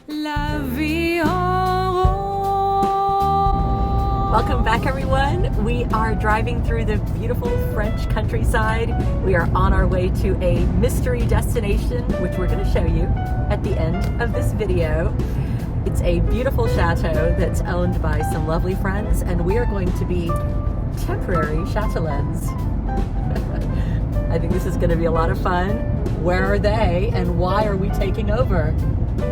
La vie en rose. Welcome back, everyone. We are driving through the beautiful French countryside. We are on our way to a mystery destination, which we're going to show you at the end of this video. It's a beautiful chateau that's owned by some lovely friends, and we are going to be temporary châtelaines. I think this is going to be a lot of fun. Where are they, and why are we taking over?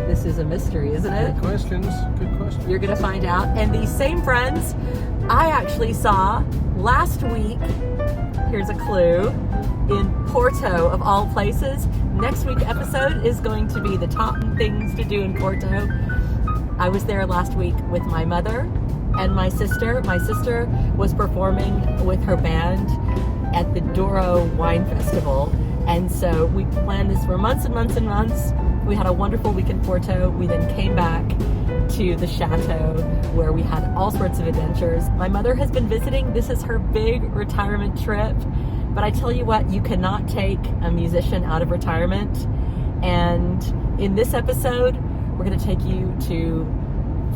This is a mystery, isn't it? Good questions. Good questions. You're going to find out. And these same friends I actually saw last week, here's a clue, in Porto of all places. Next week's episode is going to be the top things to do in Porto. I was there last week with my mother and my sister. My sister was performing with her band at the Douro Wine Festival. And so we planned this for months and months and months. We had a wonderful week in Porto. We then came back to the chateau where we had all sorts of adventures. My mother has been visiting. This is her big retirement trip. But I tell you what, you cannot take a musician out of retirement. And in this episode, we're going to take you to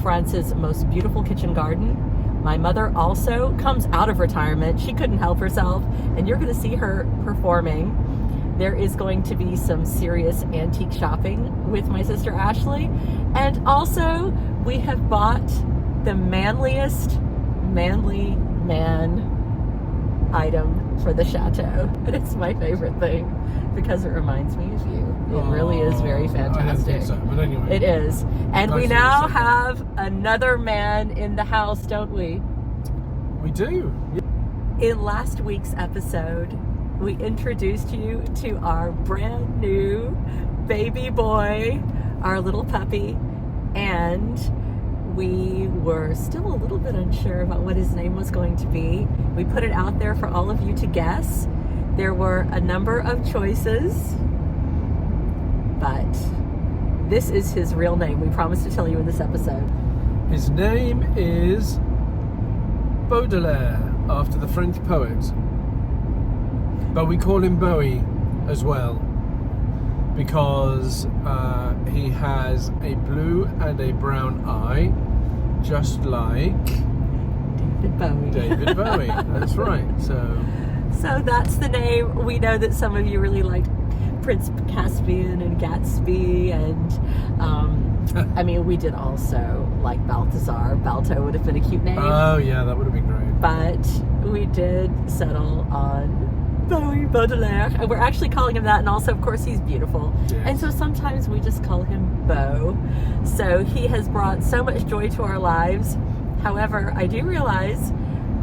France's most beautiful kitchen garden. My mother also comes out of retirement. She couldn't help herself. And you're going to see her performing. There is going to be some serious antique shopping with my sister Ashley. And also, we have bought the manliest manly man item for the chateau. And it's my favorite thing because it reminds me of you. It really is very fantastic. I don't think so, but anyway. It is. And we now have another man in the house, don't we? We do. In last week's episode, we introduced you to our brand new baby boy, our little puppy, and we were still a little bit unsure about what his name was going to be. We put it out there for all of you to guess. There were a number of choices, but this is his real name. We promised to tell you in this episode. His name is Baudelaire, after the French poet. But we call him Bowie as well because he has a blue and a brown eye, just like David Bowie. David Bowie. That's right. So that's the name. We know that some of you really like Prince Caspian and Gatsby, and I mean, we did also like Balthazar. Balto would have been a cute name. Oh yeah, that would have been great. But we did settle on Bowie Baudelaire, and we're actually calling him that, and also of course he's beautiful. Yes. And so sometimes we just call him Beau. So he has brought so much joy to our lives. However, I do realize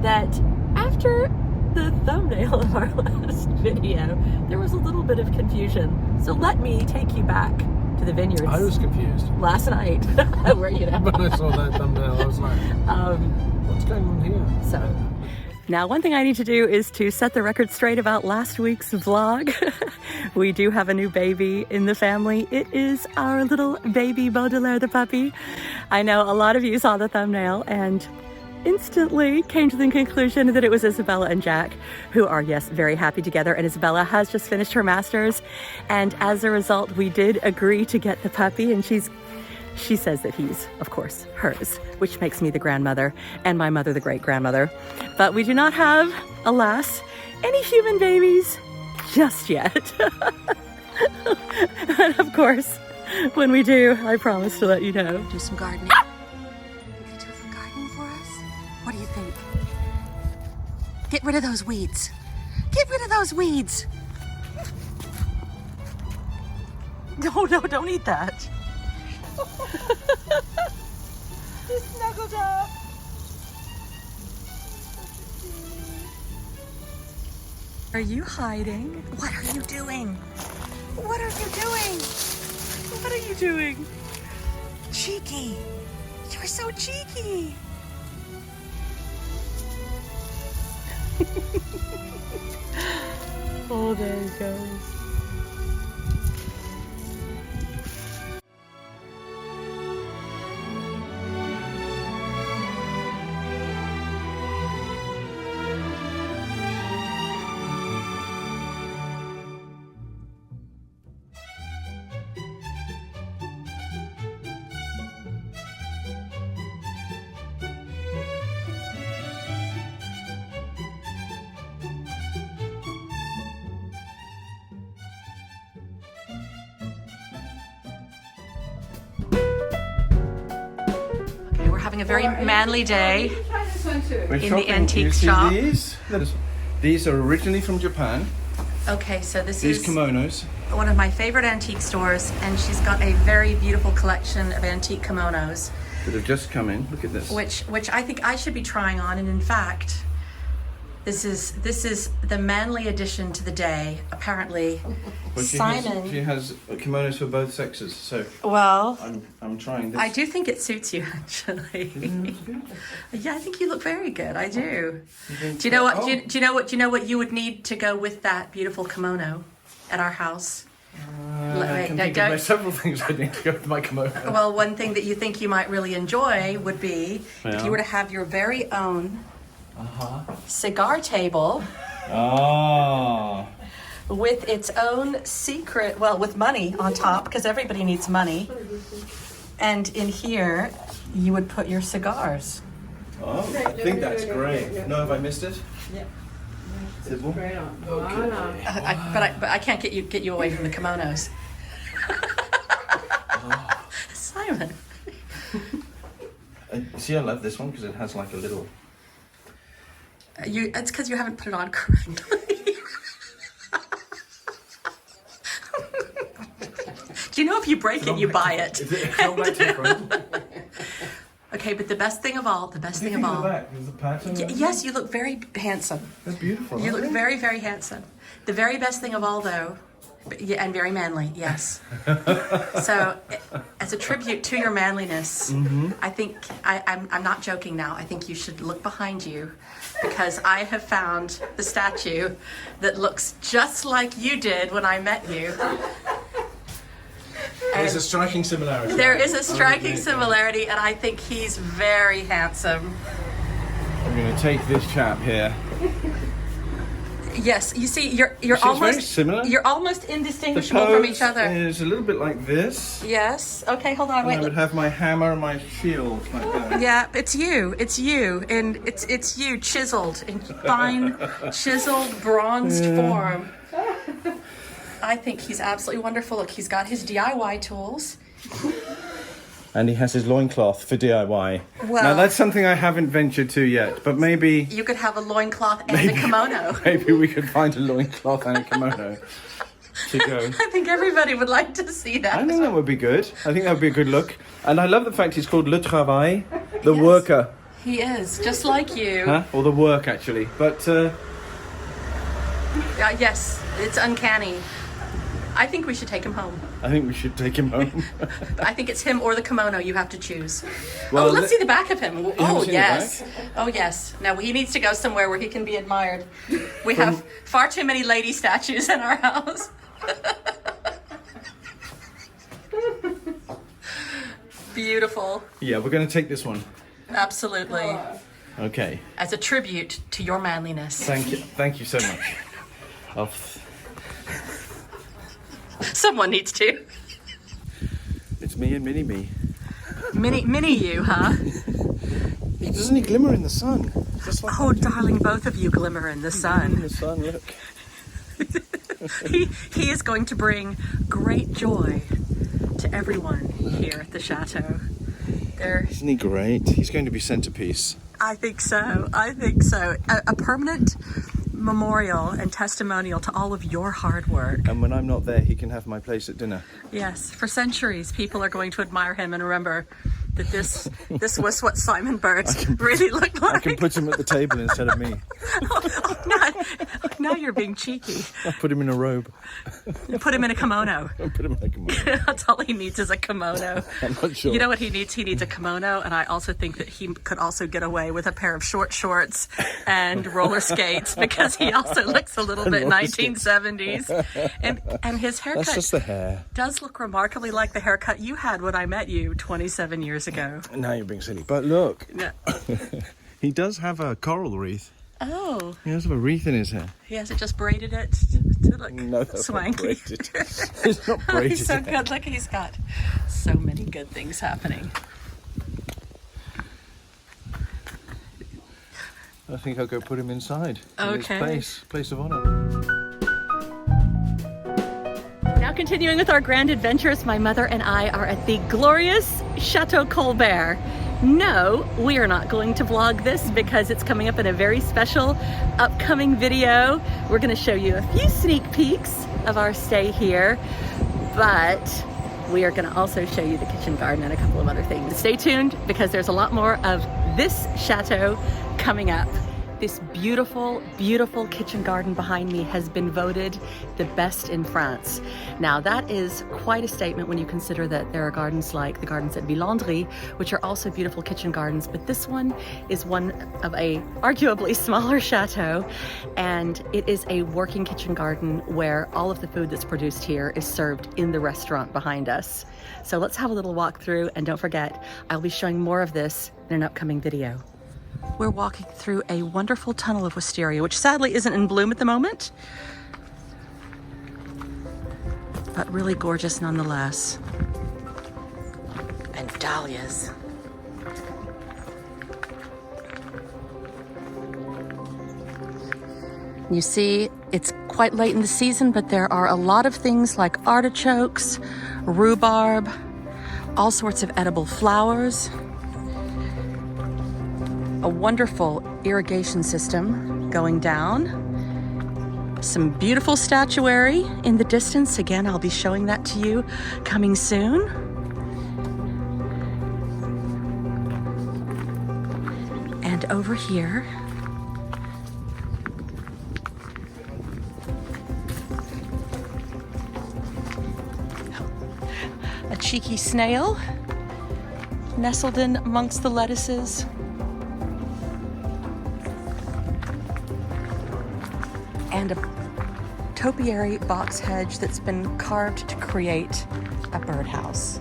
that after the thumbnail of our last video, there was a little bit of confusion. So let me take you back to the vineyards. I was confused Last night, where you know. when I saw that thumbnail. I was like, what's going on here? So now one thing I need to do is to set the record straight about last week's vlog. We do have a new baby in the family. It is our little baby Baudelaire the puppy. I know a lot of you saw the thumbnail and instantly came to the conclusion that it was Isabella and Jack, who are, yes, very happy together. And Isabella has just finished her master's. And as a result, we did agree to get the puppy, and she says that he's, of course, hers, which makes me the grandmother and my mother the great-grandmother. But we do not have, alas, any human babies just yet. And of course, when we do, I promise to let you know. Do some gardening. You could do some gardening for us? What do you think? Get rid of those weeds. Get rid of those weeds. No, don't eat that. He snuggled up. Are you hiding? What are you doing? What are you doing? What are you doing? Cheeky. You're so cheeky. Oh, there he goes. having a very manly day We're in the shopping. antique You see shop. These are originally from Japan. Okay, so this These is kimonos. one of my favorite antique stores, and she's got a very beautiful collection of antique kimonos, That have just come in. Look at this. which I think I should be trying on. And in fact, this is the manly addition to the day. Apparently, Well, Simon. She has kimonos for both sexes, so Well, I'm trying this. I do think it suits you, actually. Yeah, I think you look very good. I do. Do you know what? Oh. Do you know what you would need to go with that beautiful kimono at our house? I can think of several things I need to go with my kimono. Well, one thing that you think you might really enjoy would be if you were to have your very own cigar table Ah. with its own secret, well, with money on top, because everybody needs money. And in here, you would put your cigars. Oh, I think that's great. No, have I missed it? Yeah. C'est bon? But I can't get you away from the kimonos. Simon. See, I love this one because it has like a little. It's because you haven't put it on correctly. Do you know if you break it, you buy it? It's not that different. Okay, but the best thing of all, There's the pattern. yes, you look very handsome. That's beautiful. You look very, very handsome. The very best thing of all, though, yeah, and very manly, yes. So, as a tribute to your manliness, I think, I'm not joking now, I think you should look behind you, because I have found the statue that looks just like you did when I met you. There's a striking similarity. There is a striking similarity, and I think he's very handsome. I'm going to take this chap here. Yes, you see, you're She's almost very similar. You're almost The indistinguishable from each pose other. is a little bit like this. Yes. Okay, hold on. And I would have my hammer and my shield like that. Yeah, it's you, and it's you chiseled in fine, chiseled, bronzed form. I think he's absolutely wonderful. Look, he's got his DIY tools. And he has his loincloth for DIY. Well- now that's something I haven't ventured to yet, but maybe You could have a loincloth and a kimono. maybe we could find a loincloth and a kimono to go. I think everybody would like to see that. I think that would be good. I think that would be a good look. And I love the fact he's called Le Travail, the Yes. worker. He is, just like you. Huh? Or the work, actually. But Yes, it's uncanny. I think we should take him home. I think we should take him home. I think it's him or the kimono. You have to choose. Well, let's see the back of him. Oh, haven't seen the yes. back? Oh, yes. Now, he needs to go somewhere where he can be admired. We have far too many lady statues in our house. Beautiful. Yeah, we're going to take this one. Absolutely. Okay. As a tribute to your manliness. Thank you so much. Someone needs to. It's me and Mini Me. Mini you, huh? Doesn't he glimmer in the sun? Just like Oh, darling, both of you glimmer in the in sun. the sun, look. He is going to bring great joy to everyone here at the chateau. Isn't he great? He's going to be centerpiece. I think so. A permanent memorial and testimonial to all of your hard work. And when I'm not there, he can have my place at dinner. Yes, for centuries, people are going to admire him and remember that this was what Simon Birds really looked like. I can put him at the table instead of me. Now you're being cheeky. I'll put him in a robe. Put him in a kimono. I'll put him in a kimono. That's all he needs is a kimono. I'm not sure. You know what he needs? He needs a kimono, and I also think that he could also get away with a pair of short shorts and roller skates because he also looks a little bit roller skates. 1970s. And his haircut That's just the hair. does look remarkably like the haircut you had when I met you 27 years ago. Now you're being silly. But look, No. he does have a coral wreath. Oh, He does have a wreath in his hair. he hasn't just braided it to look No, that's not swanky. braided. It's not braided. He's so good. Look, he's got so many good things happening. I think I'll go put him inside. In Okay. his place of honor. Now continuing with our grand adventures, my mother and I are at the glorious Chateau Colbert No, we are not going to vlog this because it's coming up in a very special upcoming video. We're going to show you a few sneak peeks of our stay here, but we are going to also show you the kitchen garden and a couple of other things. Stay tuned because there's a lot more of this chateau coming up. This beautiful, beautiful kitchen garden behind me has been voted the best in France. Now that is quite a statement when you consider that there are gardens like the gardens at Villandry, which are also beautiful kitchen gardens, but this one is one of a arguably smaller chateau, and it is a working kitchen garden where all of the food that's produced here is served in the restaurant behind us. So let's have a little walk through, and don't forget, I'll be showing more of this in an upcoming video. We're walking through a wonderful tunnel of wisteria, which sadly isn't in bloom at the moment, but really gorgeous nonetheless. And dahlias. You see, it's quite late in the season, but there are a lot of things like artichokes, rhubarb, all sorts of edible flowers. A wonderful irrigation system going down. Some beautiful statuary in the distance. Again, I'll be showing that to you coming soon. And over here, a cheeky snail nestled in amongst the lettuces. And a topiary box hedge that's been carved to create a birdhouse.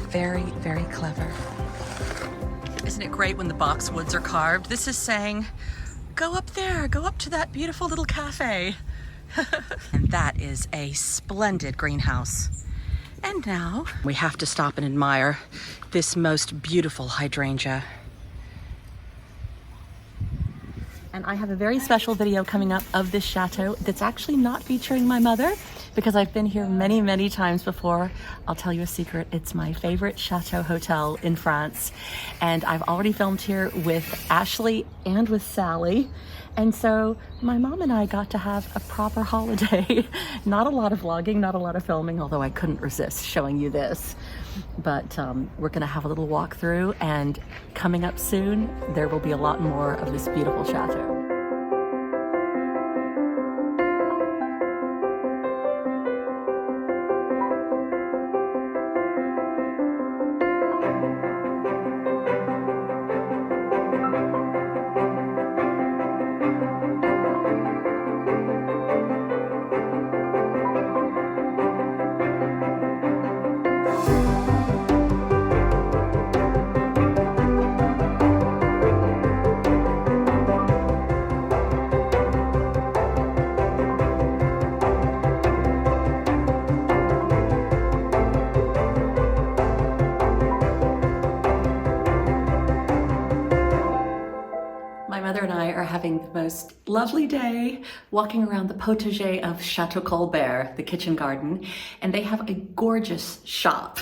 Very, very clever. Isn't it great when the boxwoods are carved? This is saying, go up there, go up to that beautiful little cafe. And that is a splendid greenhouse. And now we have to stop and admire this most beautiful hydrangea. And I have a very special video coming up of this chateau that's actually not featuring my mother because I've been here many, many times before. I'll tell you a secret, it's my favorite chateau hotel in France. And I've already filmed here with Ashley and with Sally. And so my mom and I got to have a proper holiday. Not a lot of vlogging, not a lot of filming, although I couldn't resist showing you this. But we're gonna have a little walk through, and coming up soon, there will be a lot more of this beautiful chateau. My mother and I are having the most lovely day walking around the potager of Château Colbert, the kitchen garden, and they have a gorgeous shop.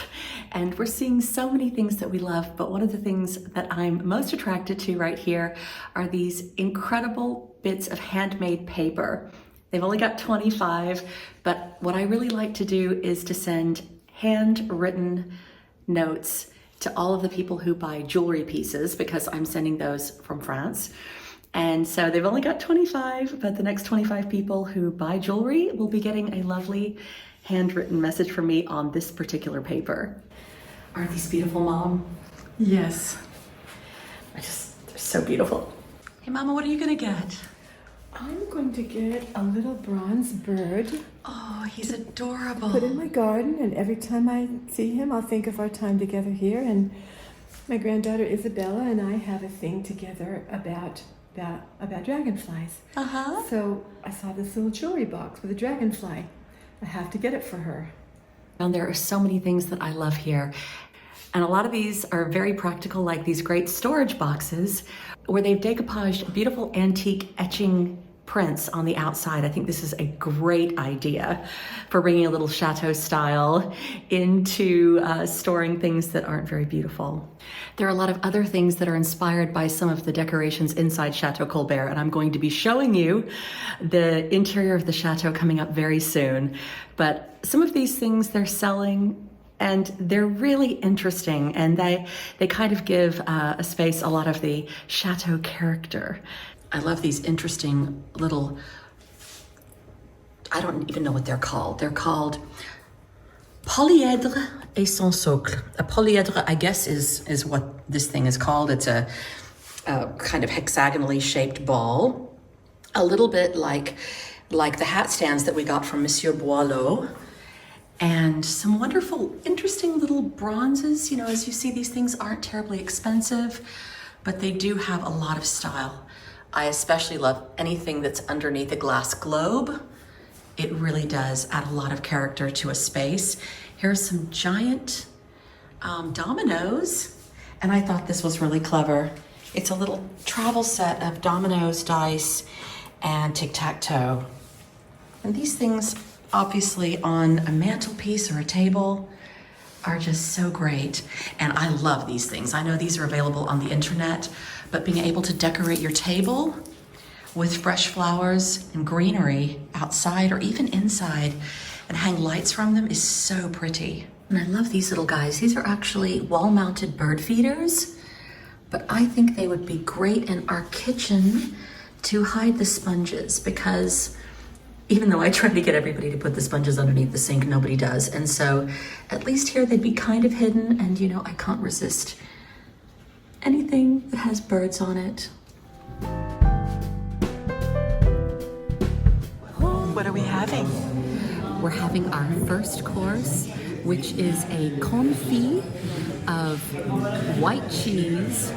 And we're seeing so many things that we love, but one of the things that I'm most attracted to right here are these incredible bits of handmade paper. They've only got 25, but what I really like to do is to send handwritten notes to all of the people who buy jewelry pieces, because I'm sending those from France. And so they've only got 25, but the next 25 people who buy jewelry will be getting a lovely handwritten message from me on this particular paper. Aren't these beautiful, Mom? Yes. They're so beautiful. Hey, Mama, what are you gonna get? I'm going to get a little bronze bird. Oh, he's adorable. Put in my garden, and every time I see him, I'll think of our time together here. And my granddaughter Isabella and I have a thing together about dragonflies. So I saw this little jewelry box with a dragonfly. I have to get it for her. And there are so many things that I love here. And a lot of these are very practical, like these great storage boxes where they've decoupaged beautiful antique etching prints on the outside. I think this is a great idea for bringing a little chateau style into storing things that aren't very beautiful. There are a lot of other things that are inspired by some of the decorations inside Chateau Colbert, and I'm going to be showing you the interior of the chateau coming up very soon. But some of these things they're selling, and they're really interesting, and they kind of give a space a lot of the chateau character. I love these interesting little, I don't even know what they're called. They're called polyèdre et son socle. A polyèdre, I guess, is what this thing is called. It's a kind of hexagonally shaped ball, a little bit like the hat stands that we got from Monsieur Boileau. And some wonderful, interesting little bronzes. You know, as you see, these things aren't terribly expensive, but they do have a lot of style. I especially love anything that's underneath a glass globe. It really does add a lot of character to a space. Here's some giant dominoes, and I thought this was really clever. It's a little travel set of dominoes, dice, and tic-tac-toe. And these things, obviously on a mantelpiece or a table, are just so great. And I love these things. I know these are available on the internet, but being able to decorate your table with fresh flowers and greenery outside or even inside and hang lights from them is so pretty. And I love these little guys. These are actually wall-mounted bird feeders, but I think they would be great in our kitchen to hide the sponges, because even though I try to get everybody to put the sponges underneath the sink, nobody does. And so at least here they'd be kind of hidden, and you know, I can't resist anything that has birds on it. What are we having? We're having our first course, which is a confit of white cheese,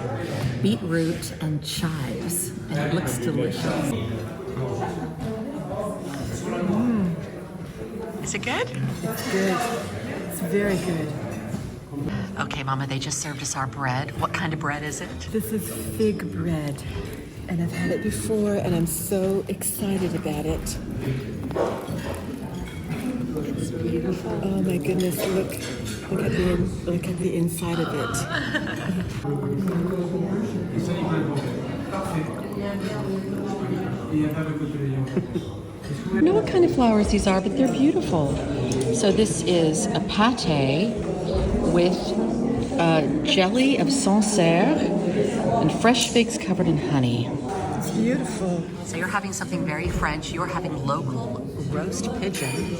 beetroot, and chives. And it looks delicious. Is it good? It's good. It's very good. Okay, Mama, they just served us our bread. What kind of bread is it? This is fig bread, and I've had it before, and I'm so excited about it. It's beautiful. Oh my goodness! Look at the inside of it. I don't know what kind of flowers these are, but they're beautiful. So this is a pâté with jelly of Sancerre and fresh figs covered in honey. It's beautiful. So you're having something very French. You're having local roast pigeon.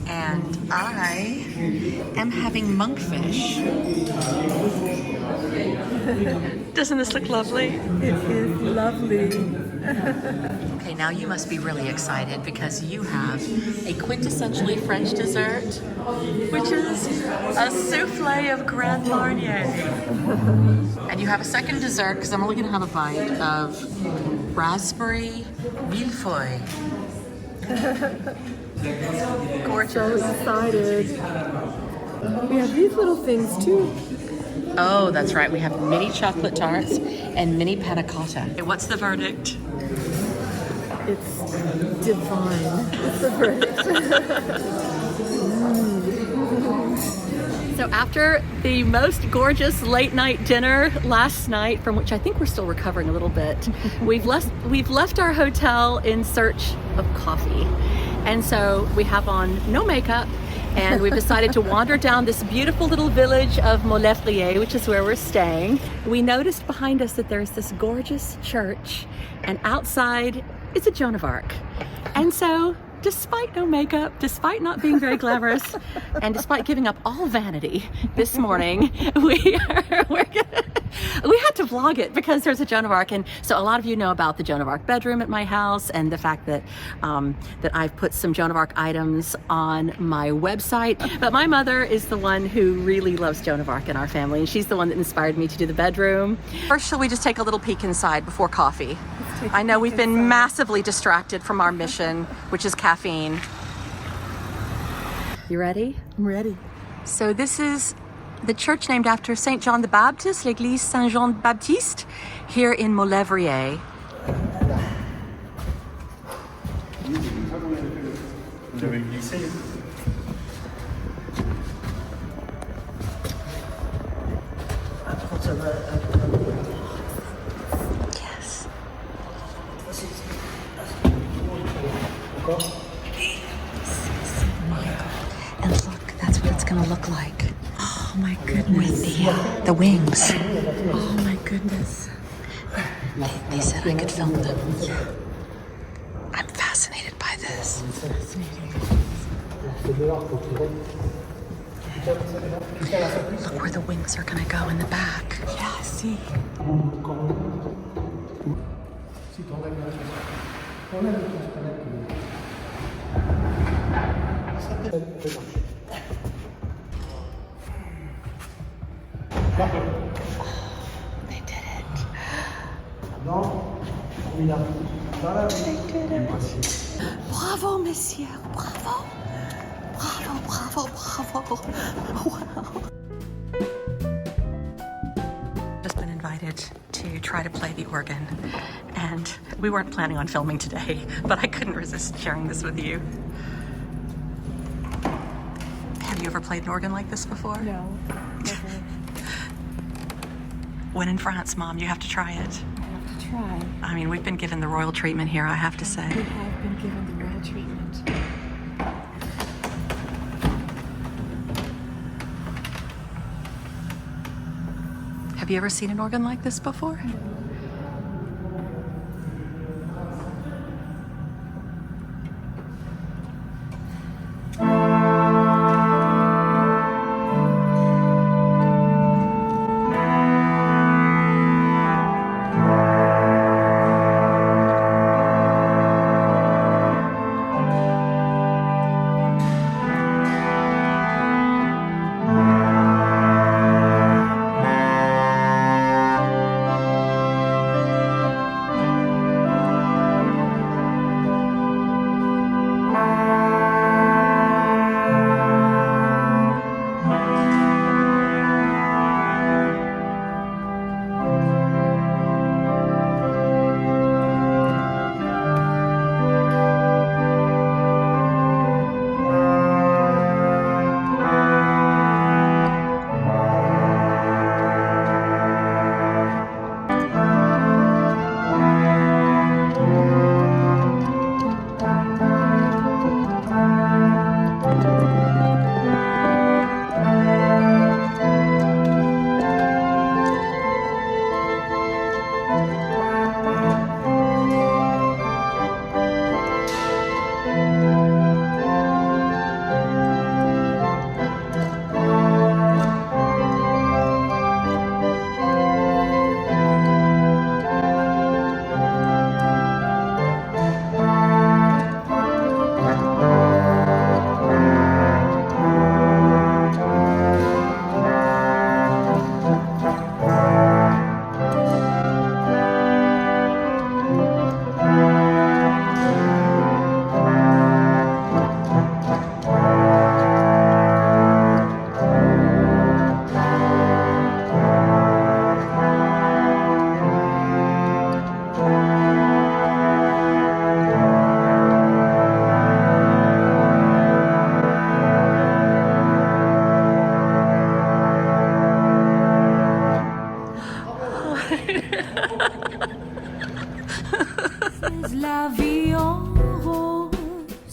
And I am having monkfish. Doesn't this look lovely? It is lovely. Okay, now you must be really excited because you have a quintessentially French dessert, which is a souffle of Grand Marnier. And you have a second dessert, because I'm only going to have a bite, of raspberry millefeuille. Gorgeous. So excited. We have these little things too. Oh, that's right. We have mini chocolate tarts and mini panna cotta. What's the verdict? It's divine. It's the verdict. So after the most gorgeous late night dinner last night, from which I think we're still recovering a little bit, we've left our hotel in search of coffee. And so we have on no makeup, and we've decided to wander down this beautiful little village of Moulevrier, which is where we're staying. We noticed behind us that there's this gorgeous church, and outside is a Joan of Arc. And so, despite no makeup, despite not being very glamorous, and despite giving up all vanity this morning, we had to vlog it because there's a Joan of Arc. And so a lot of you know about the Joan of Arc bedroom at my house, and the fact that that I've put some Joan of Arc items on my website. But my mother is the one who really loves Joan of Arc in our family, and she's the one that inspired me to do the bedroom. First, shall we just take a little peek inside before coffee? I know we've been massively distracted from our mission, which is caffeine. You ready? I'm ready. So this is the church named after Saint John the Baptist, l'Église Saint Jean Baptiste, here in Moulevrier. J'avais glissé. Ça va. Yes. Encore? And look, that's what it's gonna look like. Oh my goodness. With the wings. Oh my goodness. They said I could film them. I'm fascinated by this. Look where the wings are gonna go in the back. Yeah, see. They did it. They did it. Bravo, monsieur. Bravo. Bravo, bravo, bravo. Wow. Just been invited to try to play the organ. And we weren't planning on filming today, but I couldn't resist sharing this with you. Have you ever played an organ like this before? No, never. When in France, Mom, you have to try it. I have to try. I mean, we've been given the royal treatment here, I have to say. We have been given the royal treatment. Have you ever seen an organ like this before?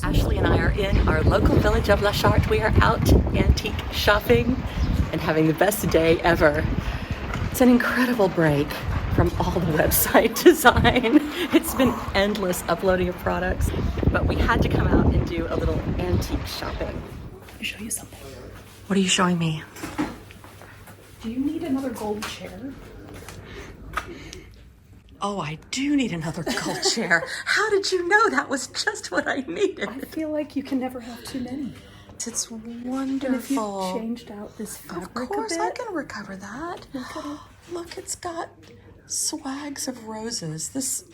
Ashley and I are in our local village of La Charte. We are out antique shopping and having the best day ever. It's an incredible break from all the website design. It's been endless uploading of products, but we had to come out and do a little antique shopping. Let me show you something. What are you showing me? Do you need another gold chair? Oh, I do need another gold chair. How did you know that was just what I needed? I feel like you can never have too many. It's And if you wonderful. changed out this fabric Of course, a bit, I can recover that. Look at it. Look, it's got swags of roses. This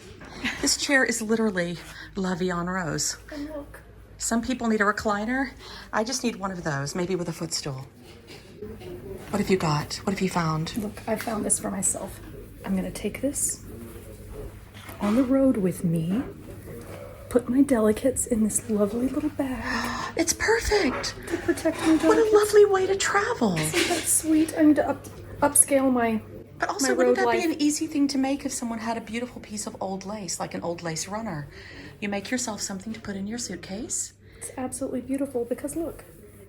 chair is literally La Vie en Rose. And look. Some people need a recliner. I just need one of those, maybe with a footstool. What have you got? What have you found? Look, I found this for myself. I'm gonna take this on the road with me, put my delicates in this lovely little bag It's perfect. to protect my What delicates. a lovely way to travel. Isn't that sweet? I need to upscale my But also, my wouldn't road that be life. an easy thing to make if someone had a beautiful piece of old lace, like an old lace runner? You make yourself something to put in your suitcase. It's absolutely beautiful because look,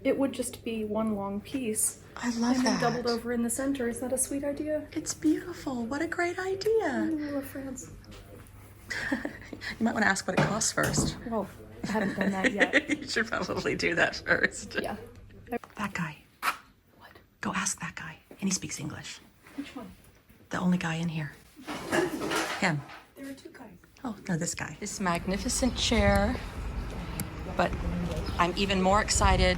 it would just be one long piece I love and then that. doubled over in the center. Is that a sweet idea? It's beautiful. What a great idea. I love France. You might want to ask what it costs first. Well, I haven't done that yet. You should probably do that first. Yeah. That guy. What? Go ask that guy. And he speaks English. Which one? The only guy in here. Him. There are two guys. Oh, no, this guy. This magnificent chair. But I'm even more excited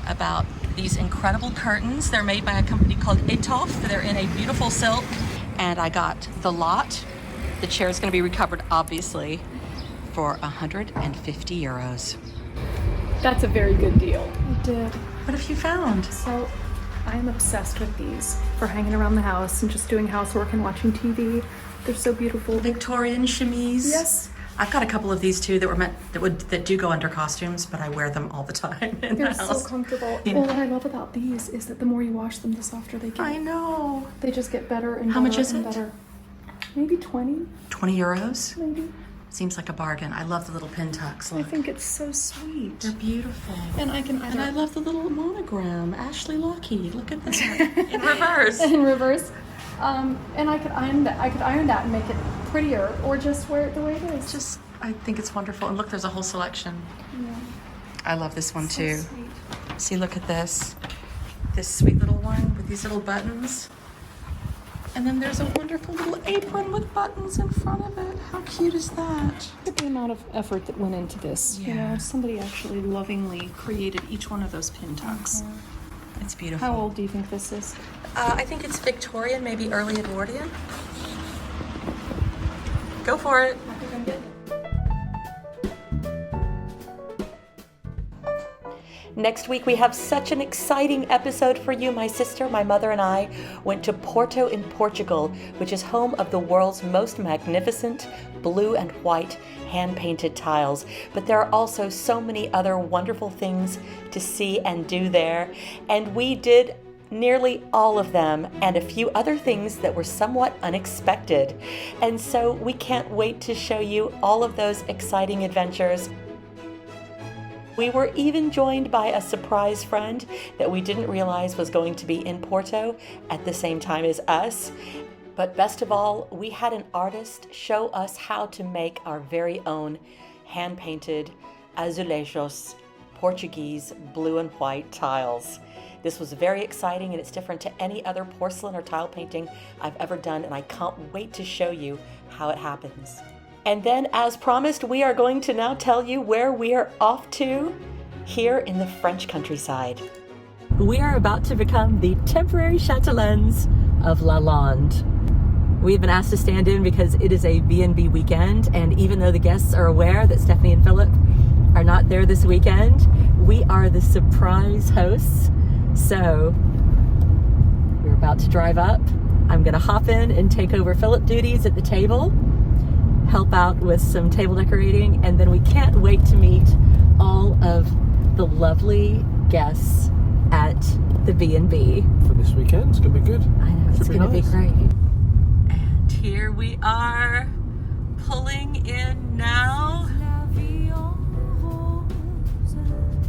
about these incredible curtains. They're made by a company called Étoffe. They're in a beautiful silk. And I got the lot. The chair is going to be recovered, obviously, for 150 euros. That's a very good deal. I did. What have you found? So, I'm obsessed with these for hanging around the house and just doing housework and watching TV. They're so beautiful. Victorian chemise. Yes. I've got a couple of these too that do go under costumes, but I wear them all the time in They're the house. so comfortable. You Well, know. what I love about these is that the more you wash them, the softer they get. I know. They just get better and How better much is and it? better. Maybe 20, 20 euros? maybe. Seems like a bargain. I love the little pin tucks. I Look. think it's so sweet. They're beautiful. And I can And I either love the little monogram. Ashley Lockheed. Look at that. In reverse. in reverse. And I could iron that. I could iron that and make it prettier, or just wear it the way it is. Just, I think it's wonderful. And look, there's a whole selection. I love this one So too. sweet. See, look at this. This sweet little one with these little buttons. And then there's a wonderful little apron with buttons in front of it. How cute is that? Look at the amount of effort that went into this. You Yeah. know, somebody actually lovingly created each one of those pin tucks. It's beautiful. How old do you think this is? I think it's Victorian, maybe early Edwardian. Go for it. Next week, we have such an exciting episode for you. My sister, my mother, and I went to Porto in Portugal, which is home of the world's most magnificent blue and white hand-painted tiles. But there are also so many other wonderful things to see and do there. And we did nearly all of them, and a few other things that were somewhat unexpected. And so we can't wait to show you all of those exciting adventures. We were even joined by a surprise friend that we didn't realize was going to be in Porto at the same time as us. But best of all, we had an artist show us how to make our very own hand-painted azulejos, Portuguese blue and white tiles. This was very exciting, and it's different to any other porcelain or tile painting I've ever done, and I can't wait to show you how it happens. And then, as promised, we are going to now tell you where we are off to here in the French countryside. We are about to become the temporary châtelaines of Lalande. We've been asked to stand in because it is a B&B weekend, and even though the guests are aware that Stephanie and Philip are not there this weekend, we are the surprise hosts. So we're about to drive up. I'm going to hop in and take over Philip duties at the table, help out with some table decorating, and then we can't wait to meet all of the lovely guests at the B&B. For this weekend, it's going to be good. I know, it's Should be going to be nice. great. And here we are, pulling in now.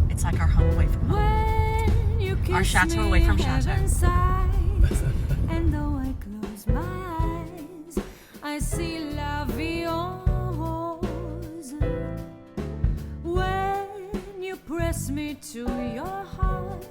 It's like our home away from home. Our chateau away from chateau. And though I close my eyes, I see la vie en rose. When you press me to your heart,